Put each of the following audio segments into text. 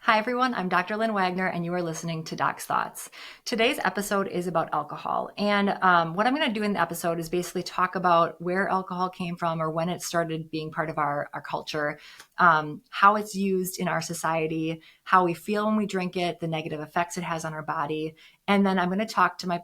Hi, everyone. I'm Dr. Lynn Wagner, and you are listening to Doc's Thoughts. Today's episode is about alcohol. And what I'm going to do in the episode is basically talk about where alcohol came from or when it started being part of our culture, how it's used in our society, how we feel when we drink it, the negative effects it has on our body. And then I'm going to talk to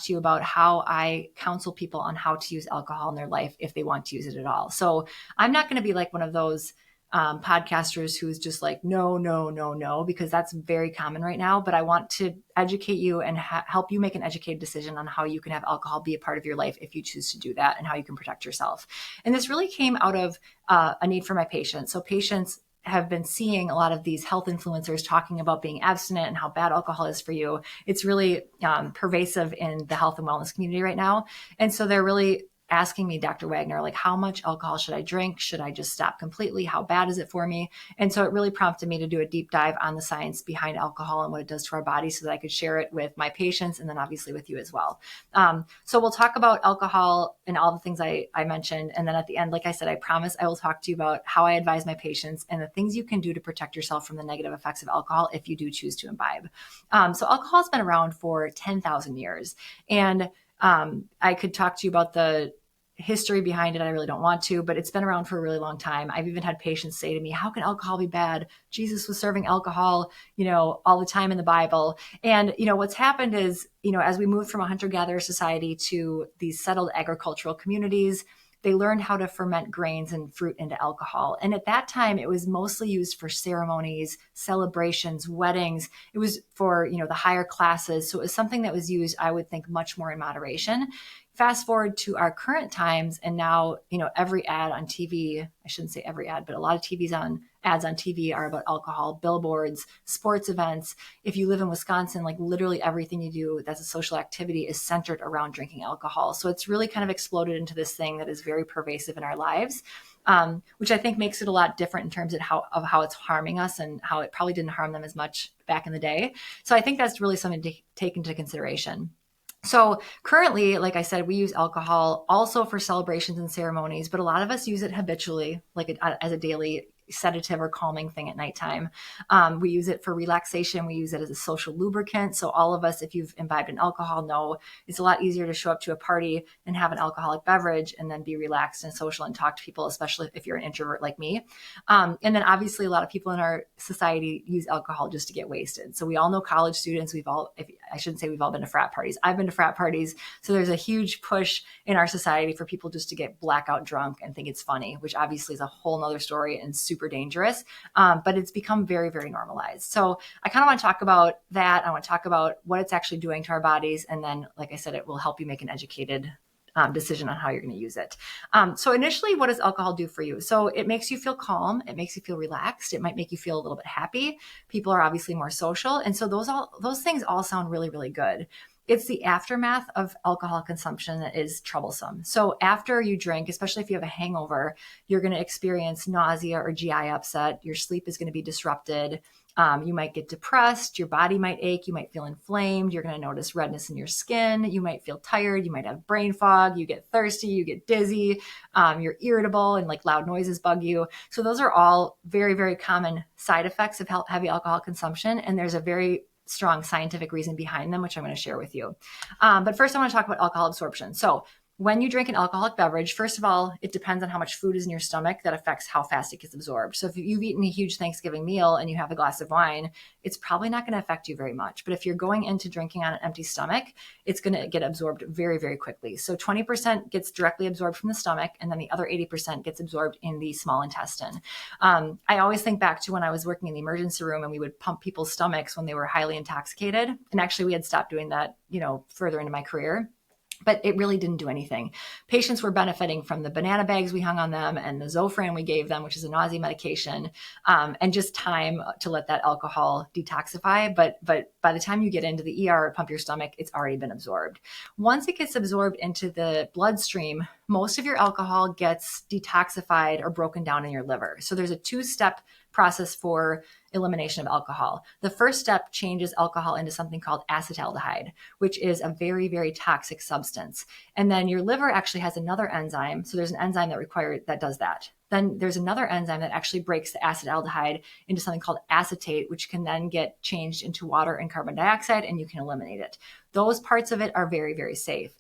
you about how I counsel people on how to use alcohol in their life if they want to use it at all. So I'm not going to be like one of those podcasters who's just like, no, no, no, no, because that's very common right now. But I want to educate you and help you make an educated decision on how you can have alcohol be a part of your life if you choose to do that and how you can protect yourself. And this really came out of a need for my patients. So patients have been seeing a lot of these health influencers talking about being abstinent and how bad alcohol is for you. It's really pervasive in the health and wellness community right now. And so they're really asking me, Dr. Wagner, like, how much alcohol should I drink? Should I just stop completely? How bad is it for me? And so it really prompted me to do a deep dive on the science behind alcohol and what it does to our body so that I could share it with my patients and then obviously with you as well. So we'll talk about alcohol and all the things I mentioned. And then at the end, like I said, I promise I will talk to you about how I advise my patients and the things you can do to protect yourself from the negative effects of alcohol if you do choose to imbibe. So alcohol has been around for 10,000 years. And I could talk to you about the history behind it. I really don't want to, but it's been around for a really long time. I've even had patients say to me, how can alcohol be bad? Jesus was serving alcohol, all the time in the Bible. And, what's happened is, as we moved from a hunter-gatherer society to these settled agricultural communities, they learned how to ferment grains and fruit into alcohol. And at that time, it was mostly used for ceremonies, celebrations, weddings. It was for, the higher classes. So it was something that was used, I would think, much more in moderation. Fast forward to our current times, and now, every ad on TV, I shouldn't say every ad, but a lot of ads on TV are about alcohol, billboards, sports events. If you live in Wisconsin, like literally everything you do that's a social activity is centered around drinking alcohol. So it's really kind of exploded into this thing that is very pervasive in our lives, which I think makes it a lot different in terms of how it's harming us and how it probably didn't harm them as much back in the day. So I think that's really something to take into consideration. So currently, like I said, we use alcohol also for celebrations and ceremonies, but a lot of us use it habitually, like as a daily sedative or calming thing at nighttime. We use it for relaxation. We use it as a social lubricant. So all of us, if you've imbibed in alcohol, know it's a lot easier to show up to a party and have an alcoholic beverage and then be relaxed and social and talk to people, especially if you're an introvert like me. And then obviously a lot of people in our society use alcohol just to get wasted. So we all know college students. I shouldn't say we've all been to frat parties. I've been to frat parties. So there's a huge push in our society for people just to get blackout drunk and think it's funny, which obviously is a whole nother story and super dangerous. But it's become very, very normalized. So I kind of want to talk about that. I want to talk about what it's actually doing to our bodies. And then, like I said, it will help you make an educated decision on how you're going to use it. So initially, what does alcohol do for you? So it makes you feel calm. It makes you feel relaxed. It might make you feel a little bit happy. People are obviously more social. And so those things all sound really, really good. It's the aftermath of alcohol consumption that is troublesome. So after you drink, especially if you have a hangover, you're going to experience nausea or GI upset. Your sleep is going to be disrupted. You might get depressed. Your body might ache. You might feel inflamed. You're going to notice redness in your skin. You might feel tired. You might have brain fog. You get thirsty. You get dizzy. You're irritable and like loud noises bug you. So those are all very, very common side effects of heavy alcohol consumption. And there's a very strong scientific reason behind them, which I'm going to share with you. But first, I want to talk about alcohol absorption. So when you drink an alcoholic beverage, first of all, it depends on how much food is in your stomach that affects how fast it gets absorbed. So if you've eaten a huge Thanksgiving meal and you have a glass of wine, it's probably not going to affect you very much. But if you're going into drinking on an empty stomach, it's going to get absorbed very, very quickly. So 20% gets directly absorbed from the stomach, and then the other 80% gets absorbed in the small intestine. I always think back to when I was working in the emergency room and we would pump people's stomachs when they were highly intoxicated. And actually, we had stopped doing that, further into my career. But it really didn't do anything. Patients were benefiting from the banana bags we hung on them and the Zofran we gave them, which is a nausea medication, and just time to let that alcohol detoxify. But by the time you get into the ER or pump your stomach, it's already been absorbed. Once it gets absorbed into the bloodstream, most of your alcohol gets detoxified or broken down in your liver. So there's a two-step process for elimination of alcohol. The first step changes alcohol into something called acetaldehyde, which is a very, very toxic substance. And then your liver actually has another enzyme. So there's an enzyme that does that. then there's another enzyme that actually breaks the acetaldehyde into something called acetate, which can then get changed into water and carbon dioxide, and you can eliminate it. Those parts of it are very, very safe.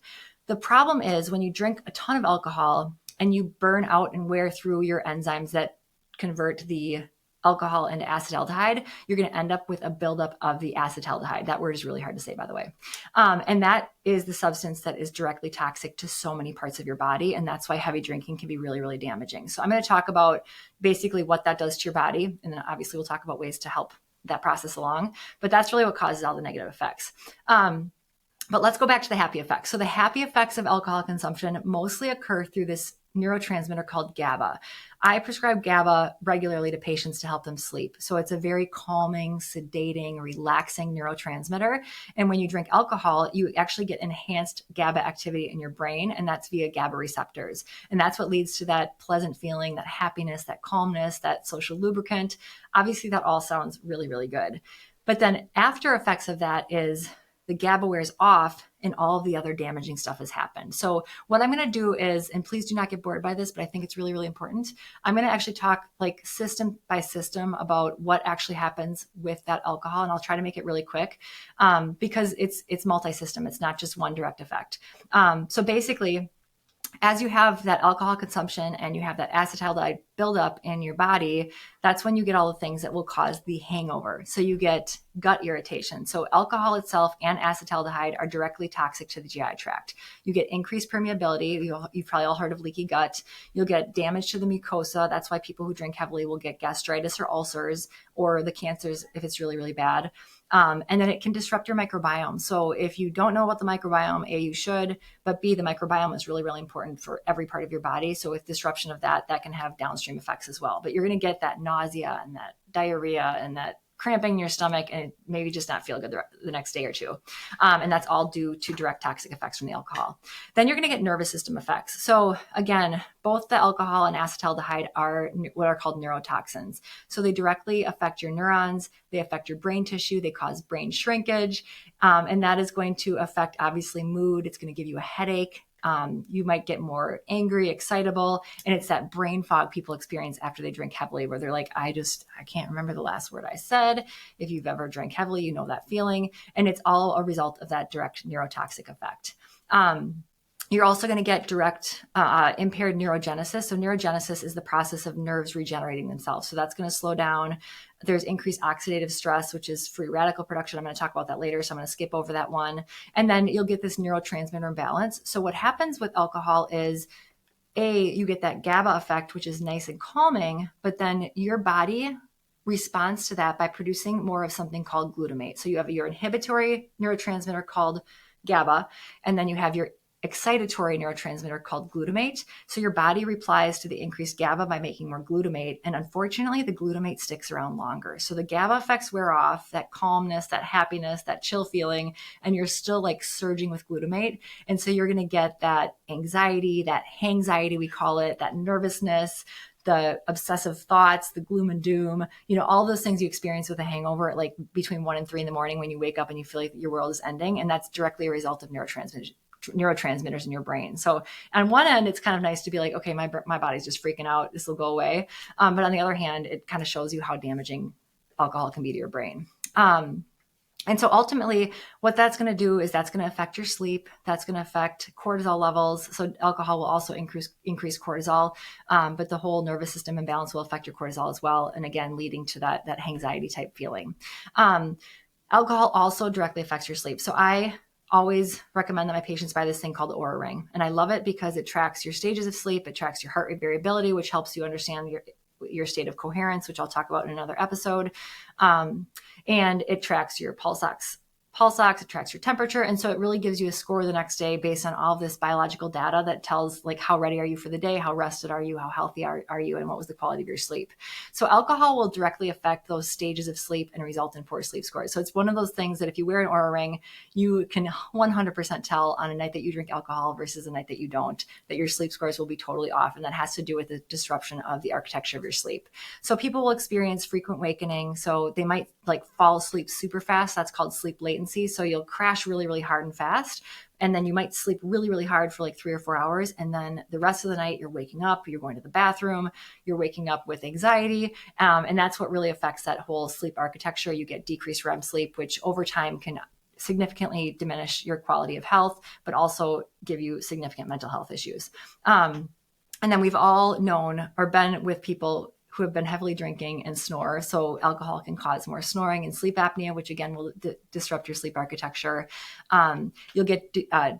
The problem is when you drink a ton of alcohol and you burn out and wear through your enzymes that convert the alcohol into acetaldehyde, you're going to end up with a buildup of the acetaldehyde. That word is really hard to say, by the way. And that is the substance that is directly toxic to so many parts of your body. And that's why heavy drinking can be really, really damaging. So I'm going to talk about basically what that does to your body. And then obviously we'll talk about ways to help that process along. But that's really what causes all the negative effects. But let's go back to the happy effects. So the happy effects of alcohol consumption mostly occur through this neurotransmitter called GABA. I prescribe GABA regularly to patients to help them sleep. So it's a very calming, sedating, relaxing neurotransmitter. And when you drink alcohol, you actually get enhanced GABA activity in your brain, and that's via GABA receptors. And that's what leads to that pleasant feeling, that happiness, that calmness, that social lubricant. Obviously, that all sounds really, really good. But then after effects of that is the GABA wears off and all of the other damaging stuff has happened. So what I'm going to do is, and please do not get bored by this, but I think it's really, really important. I'm going to actually talk like system by system about what actually happens with that alcohol. And I'll try to make it really quick because it's multi-system. It's not just one direct effect. So basically, as you have that alcohol consumption and you have that acetaldehyde buildup in your body, that's when you get all the things that will cause the hangover. So you get gut irritation. So alcohol itself and acetaldehyde are directly toxic to the GI tract. You get increased permeability. You've probably all heard of leaky gut. You'll get damage to the mucosa. That's why people who drink heavily will get gastritis or ulcers or the cancers if it's really, really bad. And then it can disrupt your microbiome. So if you don't know about the microbiome, A, you should, but B, the microbiome is really, really important for every part of your body. So with disruption of that, that can have downstream effects as well. But you're going to get that nausea and that diarrhea and that cramping in your stomach and maybe just not feel good the next day or two. And that's all due to direct toxic effects from the alcohol. Then you're going to get nervous system effects. So again, both the alcohol and acetaldehyde are what are called neurotoxins. So they directly affect your neurons. They affect your brain tissue. They cause brain shrinkage. And that is going to affect obviously mood. It's going to give you a headache. You might get more angry, excitable, and it's that brain fog people experience after they drink heavily where they're like, I can't remember the last word I said. If you've ever drank heavily, you know that feeling. And it's all a result of that direct neurotoxic effect. You're also going to get direct impaired neurogenesis. So neurogenesis is the process of nerves regenerating themselves. So that's going to slow down. There's increased oxidative stress, which is free radical production. I'm going to talk about that later, so I'm going to skip over that one. And then you'll get this neurotransmitter imbalance. So what happens with alcohol is, you get that GABA effect, which is nice and calming, but then your body responds to that by producing more of something called glutamate. So you have your inhibitory neurotransmitter called GABA, and then you have your excitatory neurotransmitter called glutamate. So your body replies to the increased GABA by making more glutamate. And unfortunately, the glutamate sticks around longer. So the GABA effects wear off, that calmness, that happiness, that chill feeling, and you're still like surging with glutamate. And so you're going to get that anxiety, that hangxiety, we call it, that nervousness, the obsessive thoughts, the gloom and doom, all those things you experience with a hangover at like between 1 and 3 in the morning when you wake up and you feel like your world is ending. And that's directly a result of neurotransmitters in your brain. So on one end, it's kind of nice to be like, okay, my body's just freaking out. This will go away. But on the other hand, it kind of shows you how damaging alcohol can be to your brain. And so ultimately what that's going to do is that's going to affect your sleep. That's going to affect cortisol levels. So alcohol will also increase cortisol, but the whole nervous system imbalance will affect your cortisol as well. And again, leading to that anxiety type feeling. Alcohol also directly affects your sleep. So I always recommend that my patients buy this thing called the Oura Ring. And I love it because it tracks your stages of sleep. It tracks your heart rate variability, which helps you understand your state of coherence, which I'll talk about in another episode. And it tracks your pulse ox, it tracks your temperature. And so it really gives you a score the next day based on all of this biological data that tells like how ready are you for the day, how rested are you, how healthy are you, and what was the quality of your sleep. So alcohol will directly affect those stages of sleep and result in poor sleep scores. So it's one of those things that if you wear an Oura Ring, you can 100% tell on a night that you drink alcohol versus a night that you don't, that your sleep scores will be totally off. And that has to do with the disruption of the architecture of your sleep. So people will experience frequent awakening. So they might like fall asleep super fast. That's called sleep latency. latency. So you'll crash really, really hard and fast. And then you might sleep really, really hard for like 3 or 4 hours. And then the rest of the night, you're waking up, you're going to the bathroom, you're waking up with anxiety. And that's what really affects that whole sleep architecture. You get decreased REM sleep, which over time can significantly diminish your quality of health, but also give you significant mental health issues. And then we've all known or been with people who have been heavily drinking and snore. So alcohol can cause more snoring and sleep apnea, which again will disrupt your sleep architecture. You'll get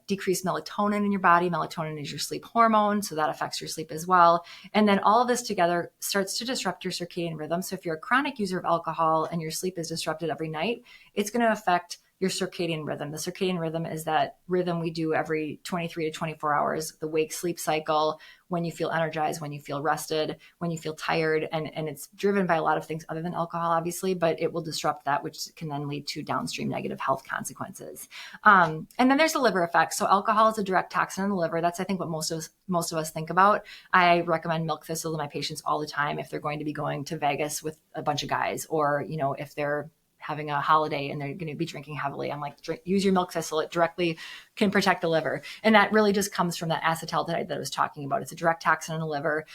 decreased melatonin in your body. Melatonin is your sleep hormone, so that affects your sleep as well. And then all of this together starts to disrupt your circadian rhythm. So if you're a chronic user of alcohol and your sleep is disrupted every night, it's going to affect your circadian rhythm. The circadian rhythm is that rhythm we do every 23 to 24 hours, the wake sleep cycle, when you feel energized, when you feel rested, when you feel tired. And it's driven by a lot of things other than alcohol, obviously, but it will disrupt that, which can then lead to downstream negative health consequences. And then there's the liver effect. So alcohol is a direct toxin in the liver. That's, I think, what most of us think about. I recommend milk thistle to my patients all the time if they're going to be going to Vegas with a bunch of guys, or, if they're having a holiday and they're going to be drinking heavily. I'm like, use your milk thistle. It directly can protect the liver. And that really just comes from that acetaldehyde that I was talking about. It's a direct toxin in the liver.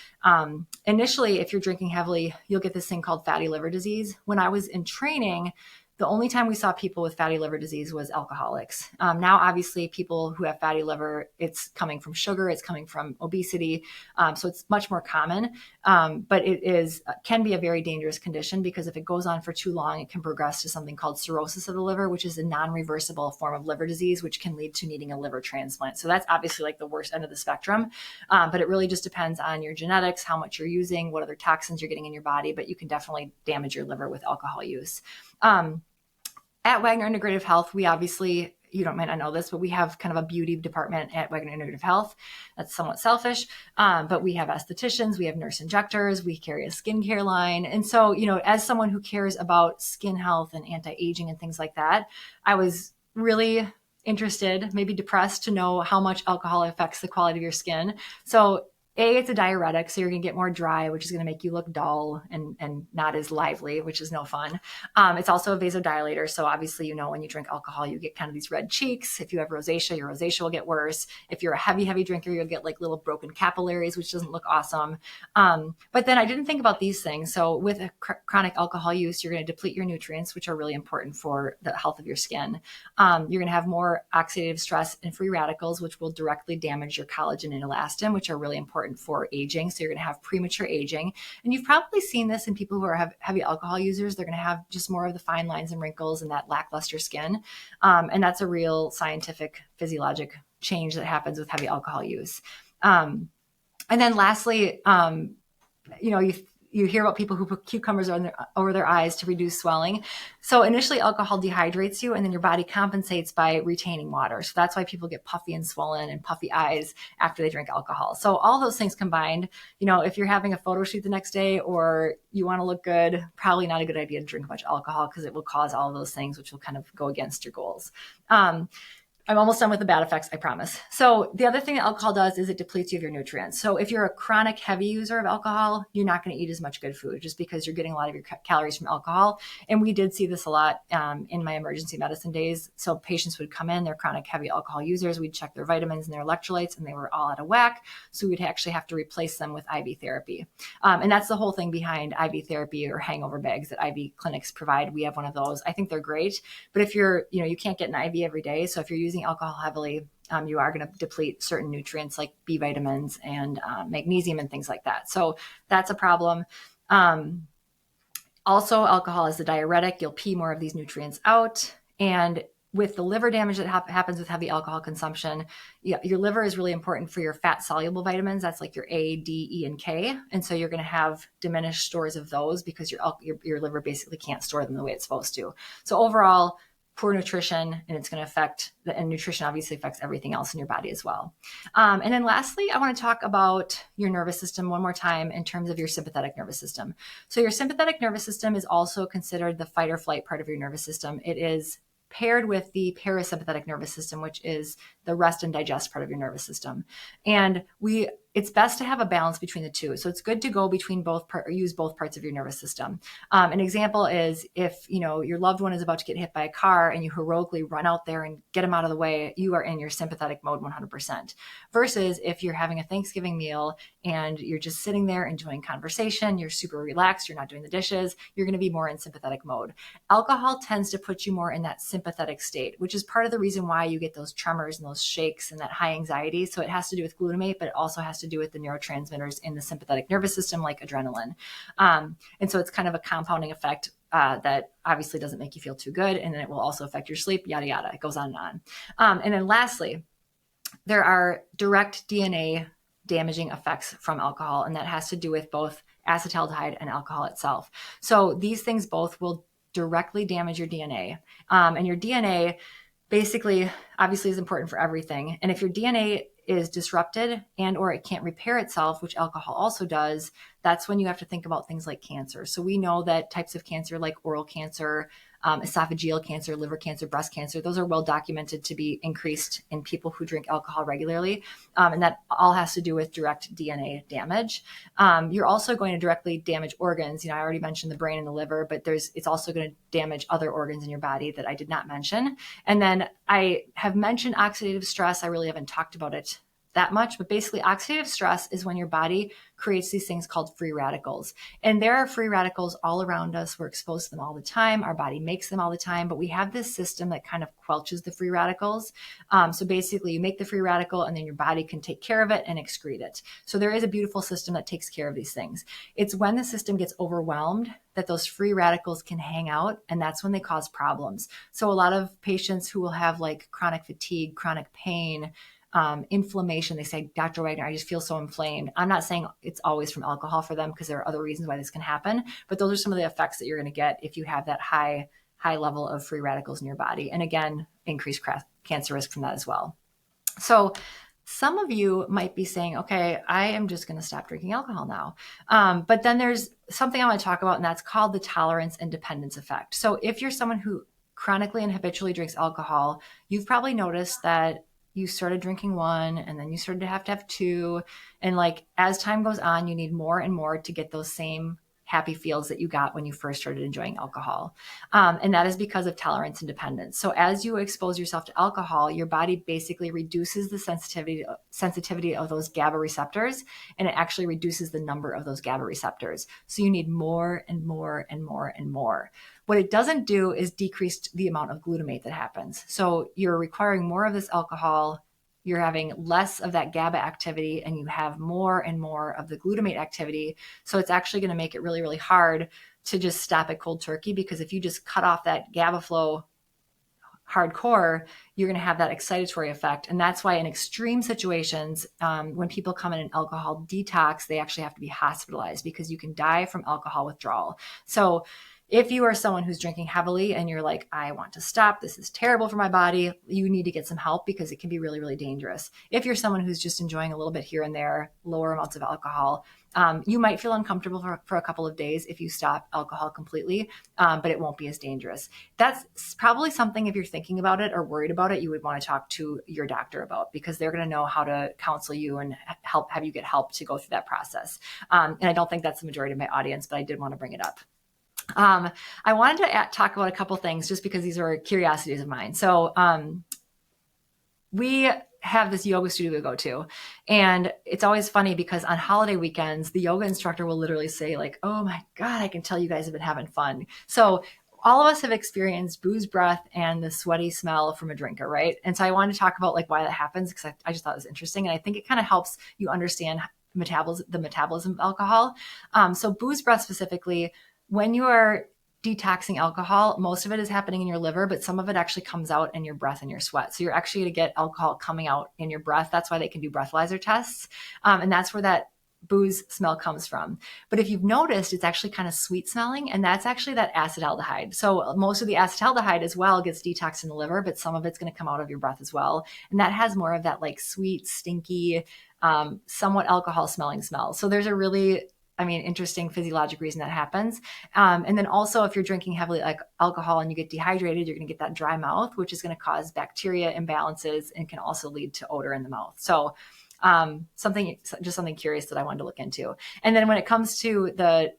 Initially, if you're drinking heavily, you'll get this thing called fatty liver disease. When I was in training, the only time we saw people with fatty liver disease was alcoholics. Now, obviously, people who have fatty liver, it's coming from sugar, it's coming from obesity. So it's much more common, but it can be a very dangerous condition, because if it goes on for too long, it can progress to something called cirrhosis of the liver, which is a non-reversible form of liver disease, which can lead to needing a liver transplant. So that's obviously like the worst end of the spectrum, but it really just depends on your genetics, how much you're using, what other toxins you're getting in your body, but you can definitely damage your liver with alcohol use. At Wagner Integrative Health, we obviously, you might not know this, but we have kind of a beauty department at Wagner Integrative Health. That's somewhat selfish, but we have estheticians, we have nurse injectors, we carry a skincare line. And so, as someone who cares about skin health and anti-aging and things like that, I was really interested, maybe depressed, to know how much alcohol affects the quality of your skin. So it's a diuretic, so you're going to get more dry, which is going to make you look dull and not as lively, which is no fun. It's also a vasodilator. So obviously, when you drink alcohol, you get kind of these red cheeks. If you have rosacea, your rosacea will get worse. If you're a heavy, heavy drinker, you'll get like little broken capillaries, which doesn't look awesome. But then I didn't think about these things. So with a chronic alcohol use, you're going to deplete your nutrients, which are really important for the health of your skin. You're going to have more oxidative stress and free radicals, which will directly damage your collagen and elastin, which are really important for aging. So you're going to have premature aging. And you've probably seen this in people who are heavy alcohol users. They're going to have just more of the fine lines and wrinkles and that lackluster skin. And that's a real scientific, physiologic change that happens with heavy alcohol use. And then lastly, you hear about people who put cucumbers over their eyes to reduce swelling. So initially alcohol dehydrates you, and then your body compensates by retaining water. So that's why people get puffy and swollen and puffy eyes after they drink alcohol. So all those things combined, if you're having a photo shoot the next day or you want to look good, probably not a good idea to drink much alcohol, because it will cause all of those things, which will kind of go against your goals. I'm almost done with the bad effects, I promise. So the other thing that alcohol does is it depletes you of your nutrients. So if you're a chronic heavy user of alcohol, you're not going to eat as much good food, just because you're getting a lot of your calories from alcohol. And we did see this a lot in my emergency medicine days. So patients would come in, they're chronic heavy alcohol users. We'd check their vitamins and their electrolytes, and they were all out of whack. So we'd actually have to replace them with IV therapy. And that's the whole thing behind IV therapy or hangover bags that IV clinics provide. We have one of those. I think they're great. But if you're, you can't get an IV every day. So if you're using alcohol heavily, you are going to deplete certain nutrients like B vitamins and magnesium and things like that. So that's a problem. Also, alcohol is a diuretic. You'll pee more of these nutrients out. And with the liver damage that happens with heavy alcohol consumption, your liver is really important for your fat soluble vitamins. That's like your A, D, E, and K. And so you're going to have diminished stores of those, because your liver basically can't store them the way it's supposed to. So overall, poor nutrition, and it's going to affect and nutrition obviously affects everything else in your body as well. And then lastly, I want to talk about your nervous system one more time in terms of your sympathetic nervous system. So your sympathetic nervous system is also considered the fight or flight part of your nervous system. It is paired with the parasympathetic nervous system, which is the rest and digest part of your nervous system. And we it's best to have a balance between the two. So it's good to go between use both parts of your nervous system. An example is if, your loved one is about to get hit by a car and you heroically run out there and get them out of the way, you are in your sympathetic mode 100%. Versus if you're having a Thanksgiving meal and you're just sitting there enjoying conversation, you're super relaxed, you're not doing the dishes, you're going to be more in sympathetic mode. Alcohol tends to put you more in that sympathetic state, which is part of the reason why you get those tremors and those shakes and that high anxiety. So it has to do with glutamate, but it also has to do with the neurotransmitters in the sympathetic nervous system, like adrenaline. And so it's kind of a compounding effect that obviously doesn't make you feel too good. And then it will also affect your sleep, yada, yada. It goes on and on. And then lastly, there are direct DNA damaging effects from alcohol, and that has to do with both acetaldehyde and alcohol itself. So these things both will directly damage your DNA. And your DNA basically, obviously, is important for everything. And if your DNA is disrupted and or it can't repair itself, which alcohol also does, that's when you have to think about things like cancer. So we know that types of cancer like oral cancer, esophageal cancer, liver cancer, breast cancer, those are well documented to be increased in people who drink alcohol regularly. And that all has to do with direct DNA damage. You're also going to directly damage organs. I already mentioned the brain and the liver, but it's also going to damage other organs in your body that I did not mention. And then I have mentioned oxidative stress. I really haven't talked about it that much, but basically oxidative stress is when your body creates these things called free radicals. And there are free radicals all around us. We're exposed to them all the time. Our body makes them all the time, but we have this system that kind of quelches the free radicals. So basically you make the free radical and then your body can take care of it and excrete it. So there is a beautiful system that takes care of these things. It's when the system gets overwhelmed that those free radicals can hang out, and that's when they cause problems. So a lot of patients who will have like chronic fatigue, chronic pain, inflammation, they say, Dr. Wagner, I just feel so inflamed. I'm not saying it's always from alcohol for them because there are other reasons why this can happen, but those are some of the effects that you're going to get if you have that high level of free radicals in your body. And again, increased cancer risk from that as well. So some of you might be saying, okay, I am just going to stop drinking alcohol now. But then there's something I want to talk about, and that's called the tolerance and dependence effect. So if you're someone who chronically and habitually drinks alcohol, you've probably noticed that you started drinking one and then you started to have two. And like, as time goes on, you need more and more to get those same happy feels that you got when you first started enjoying alcohol. And that is because of tolerance and dependence. So as you expose yourself to alcohol, your body basically reduces the sensitivity of those GABA receptors, and it actually reduces the number of those GABA receptors. So you need more and more and more and more. What it doesn't do is decrease the amount of glutamate that happens. So you're requiring more of this alcohol, you're having less of that GABA activity, and you have more and more of the glutamate activity. So it's actually going to make it really, really hard to just stop at cold turkey, because if you just cut off that GABA flow hardcore, you're going to have that excitatory effect. And that's why in extreme situations, when people come in an alcohol detox, they actually have to be hospitalized because you can die from alcohol withdrawal. So if you are someone who's drinking heavily and you're like, I want to stop, this is terrible for my body, you need to get some help because it can be really, really dangerous. If you're someone who's just enjoying a little bit here and there, lower amounts of alcohol, you might feel uncomfortable for a couple of days if you stop alcohol completely, but it won't be as dangerous. That's probably something, if you're thinking about it or worried about it, you would want to talk to your doctor about, because they're going to know how to counsel you and have you get help to go through that process. And I don't think that's the majority of my audience, but I did want to bring it up. I wanted to talk about a couple things just because these are curiosities of mine. So we have this yoga studio we go to, and it's always funny because on holiday weekends, the yoga instructor will literally say like, oh my God, I can tell you guys have been having fun. So all of us have experienced booze breath and the sweaty smell from a drinker, right? And so I wanted to talk about like why that happens, because I just thought it was interesting. And I think it kind of helps you understand the metabolism of alcohol. So booze breath specifically, when you are detoxing alcohol, most of it is happening in your liver, but some of it actually comes out in your breath and your sweat. So you're actually going to get alcohol coming out in your breath. That's why they can do breathalyzer tests. And that's where that booze smell comes from. But if you've noticed, it's actually kind of sweet smelling, and that's actually that acetaldehyde. So most of the acetaldehyde as well gets detoxed in the liver, but some of it's going to come out of your breath as well. And that has more of that like sweet, stinky, somewhat alcohol smelling smell. So there's a really interesting physiologic reason that happens. And then also if you're drinking heavily like alcohol and you get dehydrated, you're going to get that dry mouth, which is going to cause bacteria imbalances and can also lead to odor in the mouth. So Something curious that I wanted to look into. And then when it comes to the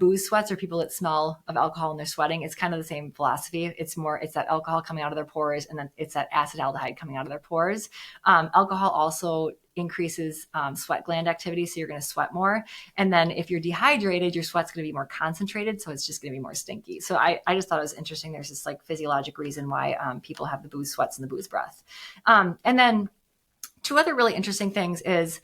booze sweats or people that smell of alcohol when they're sweating, it's kind of the same philosophy. It's that alcohol coming out of their pores, and then it's that acetaldehyde coming out of their pores. Alcohol also increases sweat gland activity, so you're going to sweat more. And then if you're dehydrated, your sweat's going to be more concentrated, so it's just going to be more stinky. So I just thought it was interesting. There's this like physiologic reason why people have the booze sweats and the booze breath. And then two other really interesting things is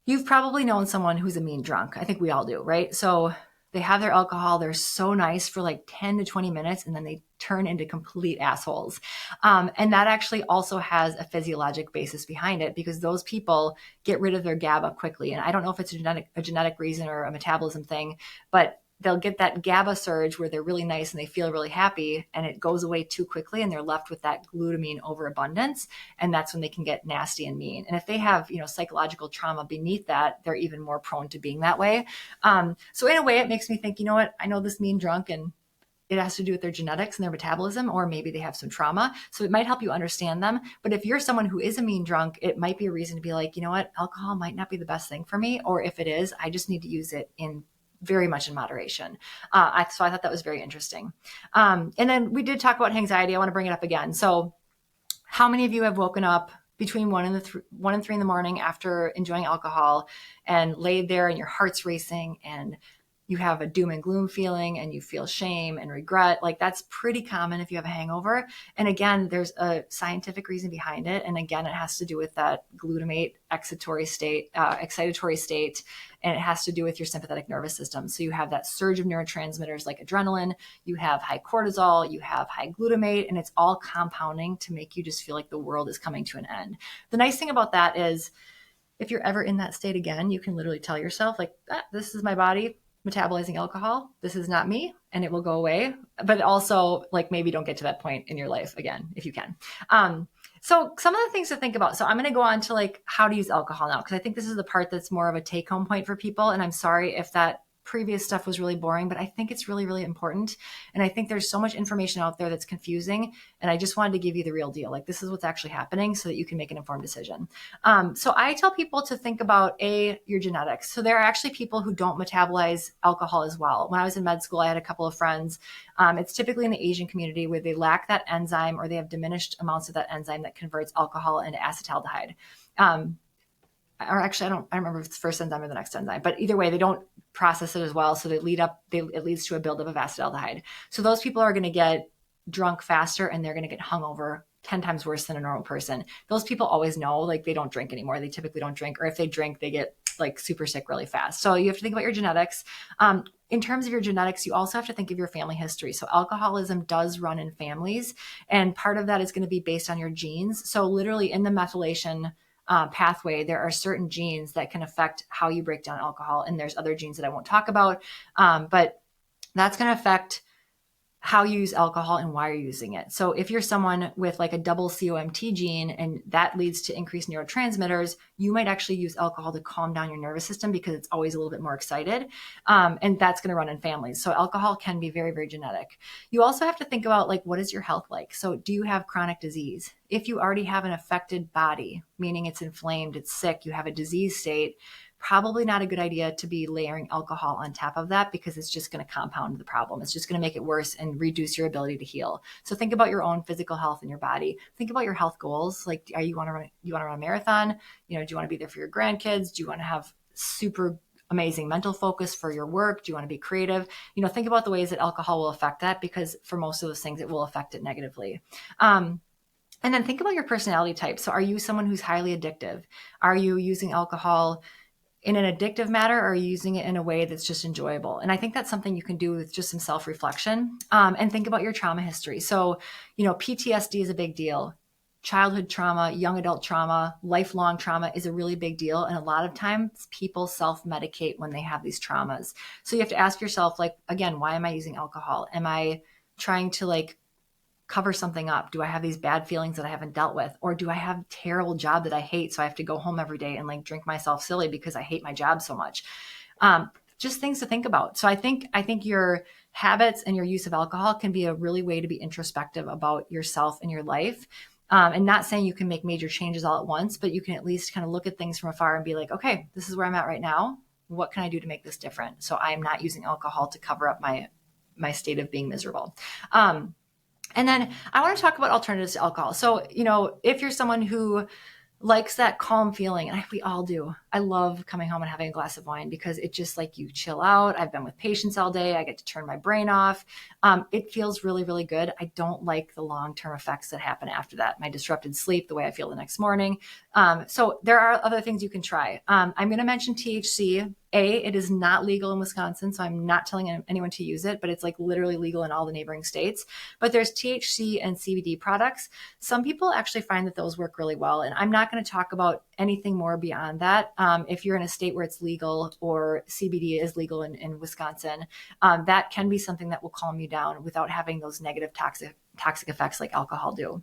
you've probably known someone who's a mean drunk. I think we all do, right? So they have their alcohol. They're so nice for like 10 to 20 minutes, and then they turn into complete assholes. And that actually also has a physiologic basis behind it, because those people get rid of their GABA quickly. And I don't know if it's a genetic reason or a metabolism thing, but they'll get that GABA surge where they're really nice and they feel really happy, and it goes away too quickly, and they're left with that glutamine overabundance. And that's when they can get nasty and mean. And if they have, psychological trauma beneath that, they're even more prone to being that way. So in a way, it makes me think, you know what, I know this mean drunk, and it has to do with their genetics and their metabolism, or maybe they have some trauma. So it might help you understand them. But if you're someone who is a mean drunk, it might be a reason to be like, you know what, alcohol might not be the best thing for me. Or if it is, I just need to use it very much in moderation. So I thought that was very interesting. And then we did talk about anxiety. I want to bring it up again. So how many of you have woken up between 1 and 3 in the morning after enjoying alcohol and laid there and your heart's racing and you have a doom and gloom feeling and you feel shame and regret? Like, that's pretty common if you have a hangover. And again, there's a scientific reason behind it. And again, it has to do with that glutamate excitatory state, and it has to do with your sympathetic nervous system. So you have that surge of neurotransmitters like adrenaline, you have high cortisol, you have high glutamate, and it's all compounding to make you just feel like the world is coming to an end. The nice thing about that is if you're ever in that state again, you can literally tell yourself like, this is my body metabolizing alcohol. This is not me, and it will go away. But also, like, maybe don't get to that point in your life again if you can. So some of the things to think about. So I'm going to go on to like how to use alcohol now, because I think this is the part that's more of a take home point for people. And I'm sorry if that previous stuff was really boring, but I think it's really, really important. And I think there's so much information out there that's confusing. And I just wanted to give you the real deal. Like, this is what's actually happening so that you can make an informed decision. So I tell people to think about your genetics. So there are actually people who don't metabolize alcohol as well. When I was in med school, I had a couple of friends. It's typically in the Asian community where they lack that enzyme, or they have diminished amounts of that enzyme that converts alcohol into acetaldehyde. Or actually, I don't remember if it's the first enzyme or the next enzyme, but either way, they don't process it as well. So it leads to a buildup of acetaldehyde. So those people are going to get drunk faster, and they're going to get hungover 10 times worse than a normal person. Those people always know, like, they don't drink anymore. They typically don't drink, or if they drink, they get like super sick really fast. So you have to think about your genetics. In terms of your genetics, you also have to think of your family history. So alcoholism does run in families, and part of that is going to be based on your genes. So literally in the methylation pathway, there are certain genes that can affect how you break down alcohol. And there's other genes that I won't talk about, but that's going to affect how you use alcohol and why you're using it. So if you're someone with like a double COMT gene and that leads to increased neurotransmitters, you might actually use alcohol to calm down your nervous system because it's always a little bit more excited. And that's going to run in families. So alcohol can be very, very genetic. You also have to think about, like, what is your health like? So do you have chronic disease? If you already have an affected body, meaning it's inflamed, it's sick, you have a disease state, probably not a good idea to be layering alcohol on top of that, because it's just going to compound the problem. It's just going to make it worse and reduce your ability to heal. So think about your own physical health in your body. Think about your health goals. Like, you want to run a marathon? Do you want to be there for your grandkids? Do you want to have super amazing mental focus for your work? Do you want to be creative? Think about the ways that alcohol will affect that, because for most of those things, it will affect it negatively. And then think about your personality type. So are you someone who's highly addictive? Are you using alcohol in an addictive manner, or are you using it in a way that's just enjoyable? And I think that's something you can do with just some self-reflection, and think about your trauma history. So, PTSD is a big deal. Childhood trauma, young adult trauma, lifelong trauma is a really big deal. And a lot of times people self-medicate when they have these traumas. So you have to ask yourself, like, again, why am I using alcohol? Am I trying to cover something up? Do I have these bad feelings that I haven't dealt with? Or do I have a terrible job that I hate, so I have to go home every day and drink myself silly because I hate my job so much? Just things to think about. So I think your habits and your use of alcohol can be a really way to be introspective about yourself and your life. And not saying you can make major changes all at once, but you can at least kind of look at things from afar and be like, okay, this is where I'm at right now. What can I do to make this different? So I'm not using alcohol to cover up my state of being miserable. And then I want to talk about alternatives to alcohol. So, if you're someone who likes that calm feeling, and we all do. I love coming home and having a glass of wine because it just like you chill out. I've been with patients all day. I get to turn my brain off. It feels really, really good. I don't like the long-term effects that happen after that. My disrupted sleep, the way I feel the next morning. So there are other things you can try. I'm going to mention THC. It is not legal in Wisconsin, so I'm not telling anyone to use it, but it's like literally legal in all the neighboring states. But there's THC and CBD products. Some people actually find that those work really well. And I'm not going to talk about anything more beyond that. If you're in a state where it's legal or CBD is legal in Wisconsin, that can be something that will calm you down without having those negative toxic effects like alcohol do.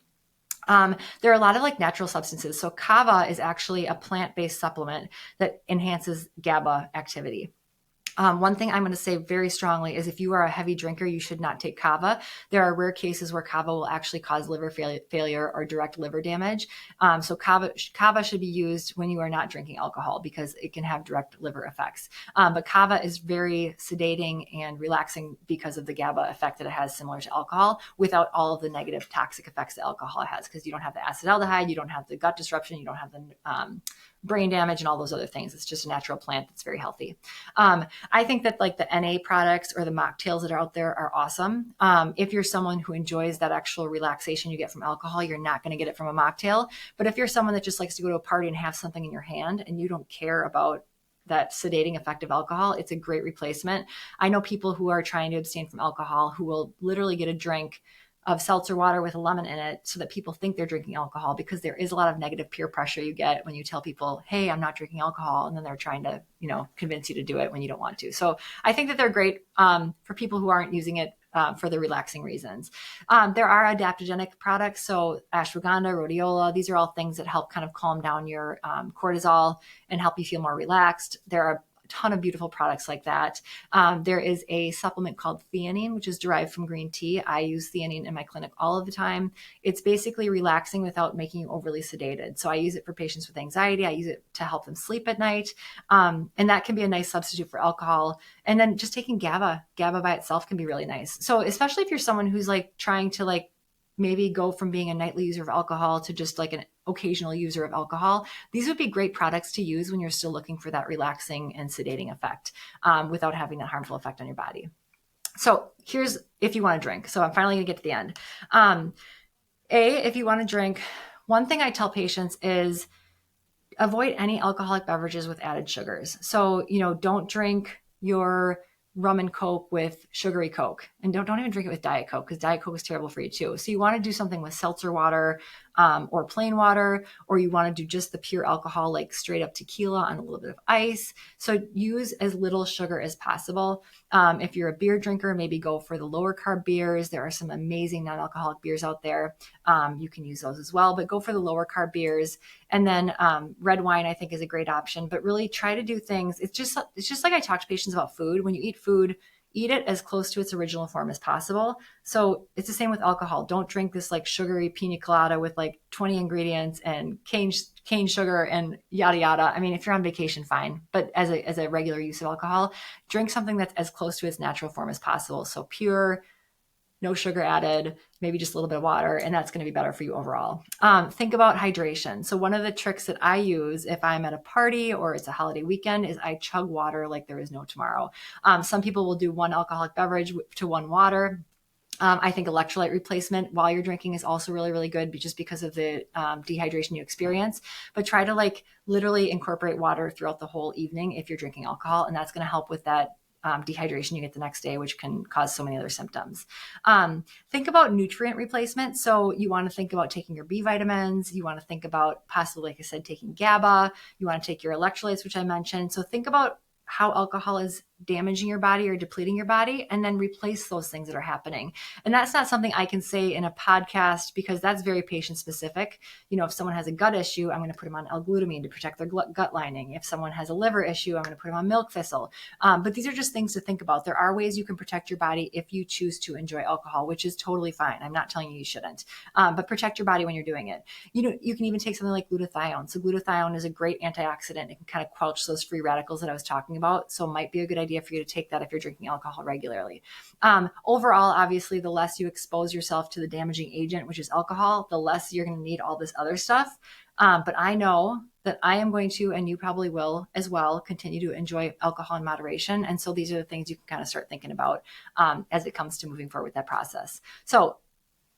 There are a lot of like natural substances. So kava is actually a plant-based supplement that enhances GABA activity. One thing I'm going to say very strongly is if you are a heavy drinker, you should not take kava. There are rare cases where kava will actually cause liver failure or direct liver damage. So kava should be used when you are not drinking alcohol because it can have direct liver effects. But kava is very sedating and relaxing because of the GABA effect that it has, similar to alcohol, without all of the negative toxic effects that alcohol has, because you don't have the acetaldehyde, you don't have the gut disruption, you don't have the brain damage and all those other things. It's just a natural plant that's very healthy. I think that like the NA products or the mocktails that are out there are awesome. If you're someone who enjoys that actual relaxation you get from alcohol, you're not going to get it from a mocktail. But if you're someone that just likes to go to a party and have something in your hand and you don't care about that sedating effect of alcohol, it's a great replacement. I know people who are trying to abstain from alcohol who will literally get a drink of seltzer water with a lemon in it so that people think they're drinking alcohol, because there is a lot of negative peer pressure you get when you tell people, hey, I'm not drinking alcohol. And then they're trying to, convince you to do it when you don't want to. So I think that they're great for people who aren't using it for the relaxing reasons. There are adaptogenic products. So ashwagandha, rhodiola, these are all things that help kind of calm down your cortisol and help you feel more relaxed. There are ton of beautiful products like that. There is a supplement called theanine, which is derived from green tea. I use theanine in my clinic all of the time. It's basically relaxing without making you overly sedated. So I use it for patients with anxiety. I use it to help them sleep at night. And that can be a nice substitute for alcohol. And then just taking GABA by itself can be really nice. So especially if you're someone who's like trying to like maybe go from being a nightly user of alcohol to just like an occasional user of alcohol, these would be great products to use when you're still looking for that relaxing and sedating effect without having that harmful effect on your body. So here's if you want to drink. So I'm finally going to get to the end. If you want to drink, one thing I tell patients is avoid any alcoholic beverages with added sugars. So, don't drink your rum and Coke with sugary Coke, and don't even drink it with Diet Coke, because Diet Coke is terrible for you too. So you want to do something with seltzer water or plain water, or you want to do just the pure alcohol, like straight up tequila on a little bit of ice. So use as little sugar as possible. If you're a beer drinker, maybe go for the lower carb beers. There are some amazing non-alcoholic beers out there. You can use those as well, but go for the lower carb beers. And then red wine, I think, is a great option, but really try to do things. It's just like I talk to patients about food. When you eat food, eat it as close to its original form as possible. So it's the same with alcohol. Don't drink this like sugary pina colada with like 20 ingredients and cane sugar and yada yada. I mean, if you're on vacation, fine, but as a regular use of alcohol, drink something that's as close to its natural form as possible. So pure, no sugar added, maybe just a little bit of water, and that's going to be better for you overall. Think about hydration. So one of the tricks that I use if I'm at a party or it's a holiday weekend is I chug water like there is no tomorrow. Some people will do one alcoholic beverage to one water. I think electrolyte replacement while you're drinking is also really, really good, just because of the dehydration you experience. But try to like literally incorporate water throughout the whole evening if you're drinking alcohol, and that's going to help with that dehydration you get the next day, which can cause so many other symptoms. Think about nutrient replacement. So you want to think about taking your B vitamins. You want to think about possibly, like I said, taking GABA. You want to take your electrolytes, which I mentioned. So think about how alcohol is damaging your body or depleting your body, and then replace those things that are happening. And that's not something I can say in a podcast because that's very patient specific. If someone has a gut issue, I'm going to put them on L-glutamine to protect their gut lining. If someone has a liver issue, I'm going to put them on milk thistle. But these are just things to think about. There are ways you can protect your body if you choose to enjoy alcohol, which is totally fine. I'm not telling you shouldn't, but protect your body when you're doing it. You can even take something like glutathione. So glutathione is a great antioxidant. It can kind of quench those free radicals that I was talking about. So it might be a good idea for you to take that if you're drinking alcohol regularly. Overall, obviously, the less you expose yourself to the damaging agent, which is alcohol, the less you're going to need all this other stuff. But I know that I am going to, and you probably will as well, continue to enjoy alcohol in moderation. And so these are the things you can kind of start thinking about as it comes to moving forward with that process. So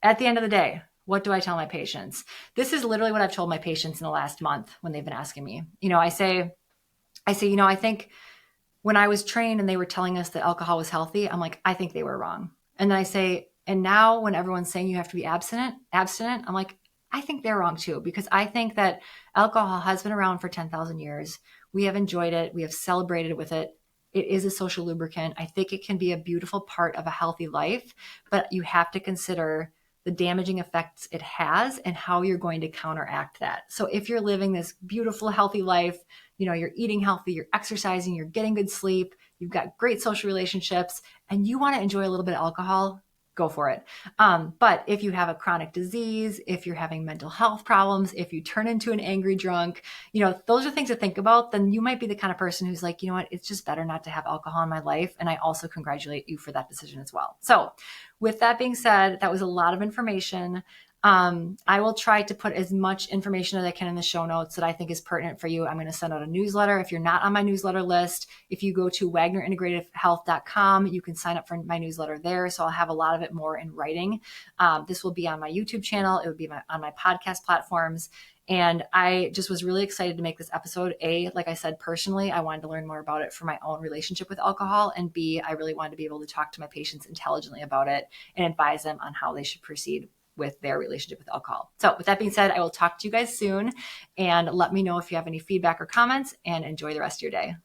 at the end of the day, what do I tell my patients? This is literally what I've told my patients in the last month when they've been asking me. I say, I think when I was trained and they were telling us that alcohol was healthy, I'm like, I think they were wrong. And then I say, and now when everyone's saying you have to be abstinent, I'm like, I think they're wrong too, because I think that alcohol has been around for 10,000 years. We have enjoyed it. We have celebrated with it. It is a social lubricant. I think it can be a beautiful part of a healthy life, but you have to consider the damaging effects it has and how you're going to counteract that. So if you're living this beautiful, healthy life, you're eating healthy, you're exercising, you're getting good sleep, you've got great social relationships, and you want to enjoy a little bit of alcohol, go for it. But if you have a chronic disease, if you're having mental health problems, if you turn into an angry drunk, those are things to think about. Then you might be the kind of person who's like, it's just better not to have alcohol in my life. And I also congratulate you for that decision as well. So with that being said, that was a lot of information. I will try to put as much information as I can in the show notes that I think is pertinent for you. I'm going to send out a newsletter. If you're not on my newsletter list, if you go to wagnerintegrativehealth.com, you can sign up for my newsletter there. So I'll have a lot of it more in writing. This will be on my YouTube channel. It would be on my podcast platforms. And I just was really excited to make this episode. A, like I said, personally, I wanted to learn more about it for my own relationship with alcohol. And B, I really wanted to be able to talk to my patients intelligently about it and advise them on how they should proceed with their relationship with alcohol. So with that being said, I will talk to you guys soon, and let me know if you have any feedback or comments, and enjoy the rest of your day.